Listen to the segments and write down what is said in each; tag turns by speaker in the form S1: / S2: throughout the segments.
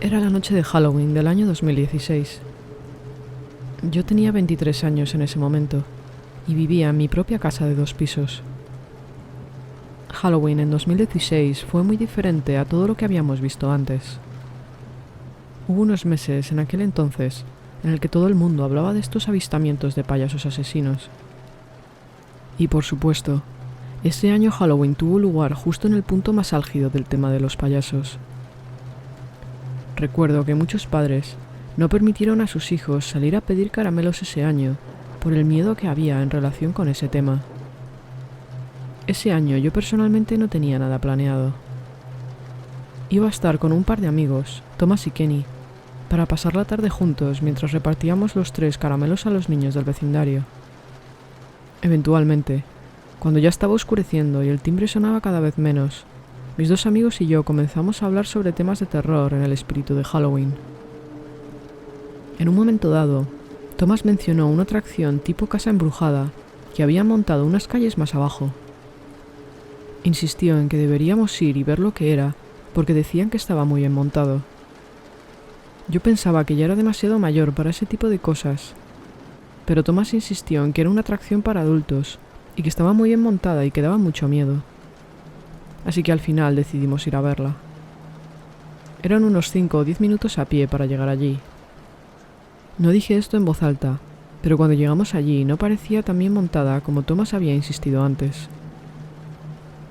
S1: Era la noche de Halloween del año 2016. Yo tenía 23 años en ese momento y vivía en mi propia casa de 2 pisos. Halloween en 2016 fue muy diferente a todo lo que habíamos visto antes. Hubo unos meses en aquel entonces en el que todo el mundo hablaba de estos avistamientos de payasos asesinos. Y por supuesto, ese año Halloween tuvo lugar justo en el punto más álgido del tema de los payasos. Recuerdo que muchos padres no permitieron a sus hijos salir a pedir caramelos ese año por el miedo que había en relación con ese tema. Ese año yo personalmente no tenía nada planeado. Iba a estar con un par de amigos, Thomas y Kenny, para pasar la tarde juntos mientras repartíamos los 3 caramelos a los niños del vecindario. Eventualmente, cuando ya estaba oscureciendo y el timbre sonaba cada vez menos, mis 2 amigos y yo comenzamos a hablar sobre temas de terror en el espíritu de Halloween. En un momento dado, Thomas mencionó una atracción tipo casa embrujada que habían montado unas calles más abajo. Insistió en que deberíamos ir y ver lo que era, porque decían que estaba muy bien montado. Yo pensaba que ya era demasiado mayor para ese tipo de cosas, pero Thomas insistió en que era una atracción para adultos y que estaba muy bien montada y que daba mucho miedo. Así que al final decidimos ir a verla. Eran unos 5 o 10 minutos a pie para llegar allí. No dije esto en voz alta, pero cuando llegamos allí no parecía tan bien montada como Thomas había insistido antes.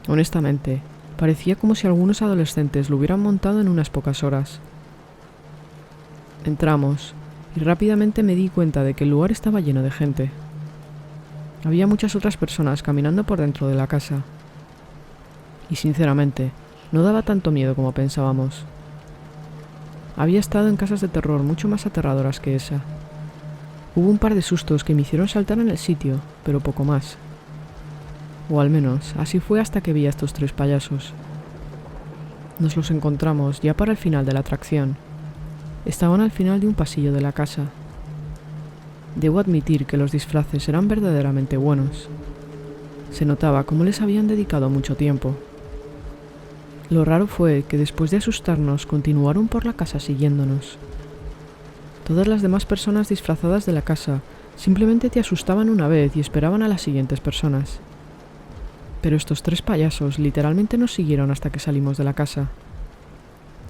S1: Honestamente, parecía como si algunos adolescentes lo hubieran montado en unas pocas horas. Entramos, y rápidamente me di cuenta de que el lugar estaba lleno de gente. Había muchas otras personas caminando por dentro de la casa. Y sinceramente, no daba tanto miedo como pensábamos. Había estado en casas de terror mucho más aterradoras que esa. Hubo un par de sustos que me hicieron saltar en el sitio, pero poco más. O al menos, así fue hasta que vi a estos 3 payasos. Nos los encontramos ya para el final de la atracción. Estaban al final de un pasillo de la casa. Debo admitir que los disfraces eran verdaderamente buenos. Se notaba cómo les habían dedicado mucho tiempo. Lo raro fue que después de asustarnos continuaron por la casa siguiéndonos. Todas las demás personas disfrazadas de la casa simplemente te asustaban una vez y esperaban a las siguientes personas. Pero estos 3 payasos literalmente nos siguieron hasta que salimos de la casa.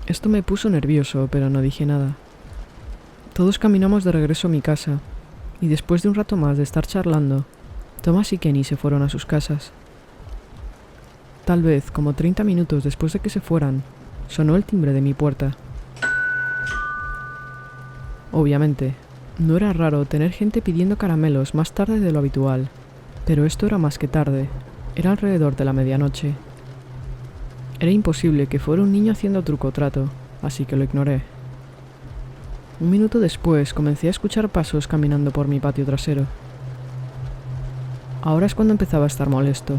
S1: Esto me puso nervioso, pero no dije nada. Todos caminamos de regreso a mi casa, y después de un rato más de estar charlando, Thomas y Kenny se fueron a sus casas. Tal vez, como 30 minutos después de que se fueran, sonó el timbre de mi puerta. Obviamente, no era raro tener gente pidiendo caramelos más tarde de lo habitual, pero esto era más que tarde, era alrededor de la medianoche. Era imposible que fuera un niño haciendo truco o trato, así que lo ignoré. Un minuto después comencé a escuchar pasos caminando por mi patio trasero. Ahora es cuando empezaba a estar molesto.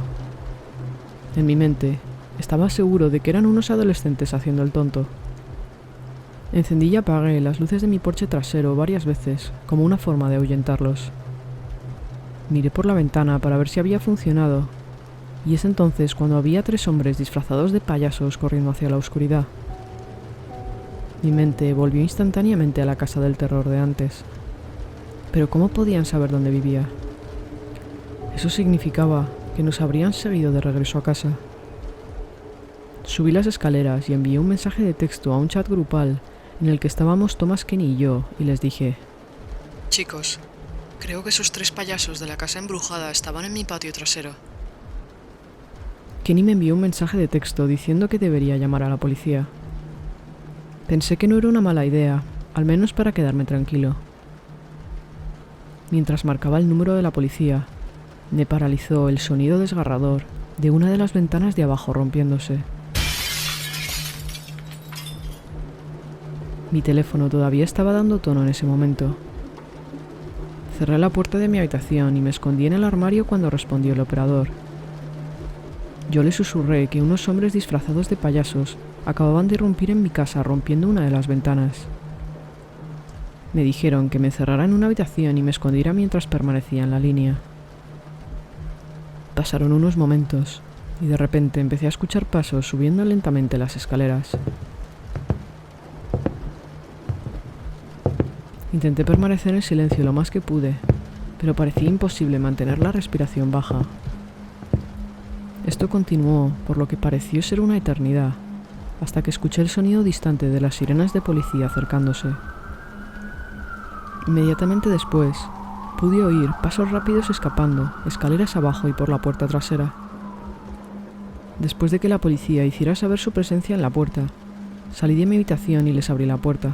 S1: En mi mente, estaba seguro de que eran unos adolescentes haciendo el tonto. Encendí y apagué las luces de mi porche trasero varias veces, como una forma de ahuyentarlos. Miré por la ventana para ver si había funcionado, y es entonces cuando había 3 hombres disfrazados de payasos corriendo hacia la oscuridad. Mi mente volvió instantáneamente a la casa del terror de antes. Pero ¿cómo podían saber dónde vivía? Eso significaba que nos habrían seguido de regreso a casa. Subí las escaleras y envié un mensaje de texto a un chat grupal en el que estábamos Thomas, Kenny y yo, y les dije: «Chicos, creo que esos 3 payasos de la casa embrujada estaban en mi patio trasero». Kenny me envió un mensaje de texto diciendo que debería llamar a la policía. Pensé que no era una mala idea, al menos para quedarme tranquilo. Mientras marcaba el número de la policía, me paralizó el sonido desgarrador de una de las ventanas de abajo rompiéndose. Mi teléfono todavía estaba dando tono en ese momento. Cerré la puerta de mi habitación y me escondí en el armario cuando respondió el operador. Yo le susurré que unos hombres disfrazados de payasos acababan de irrumpir en mi casa rompiendo una de las ventanas. Me dijeron que me encerrara en una habitación y me escondiera mientras permanecía en la línea. Pasaron unos momentos y de repente empecé a escuchar pasos subiendo lentamente las escaleras. Intenté permanecer en silencio lo más que pude, pero parecía imposible mantener la respiración baja. Esto continuó por lo que pareció ser una eternidad, hasta que escuché el sonido distante de las sirenas de policía acercándose. Inmediatamente después, pude oír pasos rápidos escapando, escaleras abajo y por la puerta trasera. Después de que la policía hiciera saber su presencia en la puerta, salí de mi habitación y les abrí la puerta.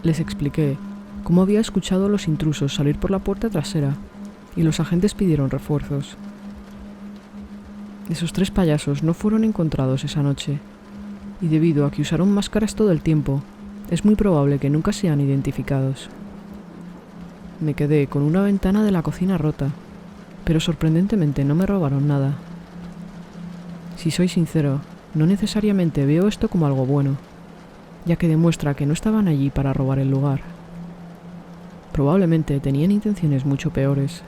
S1: Les expliqué cómo había escuchado a los intrusos salir por la puerta trasera y los agentes pidieron refuerzos. Esos 3 payasos no fueron encontrados esa noche, y debido a que usaron máscaras todo el tiempo, es muy probable que nunca sean identificados. Me quedé con una ventana de la cocina rota, pero sorprendentemente no me robaron nada. Si soy sincero, no necesariamente veo esto como algo bueno, ya que demuestra que no estaban allí para robar el lugar. Probablemente tenían intenciones mucho peores.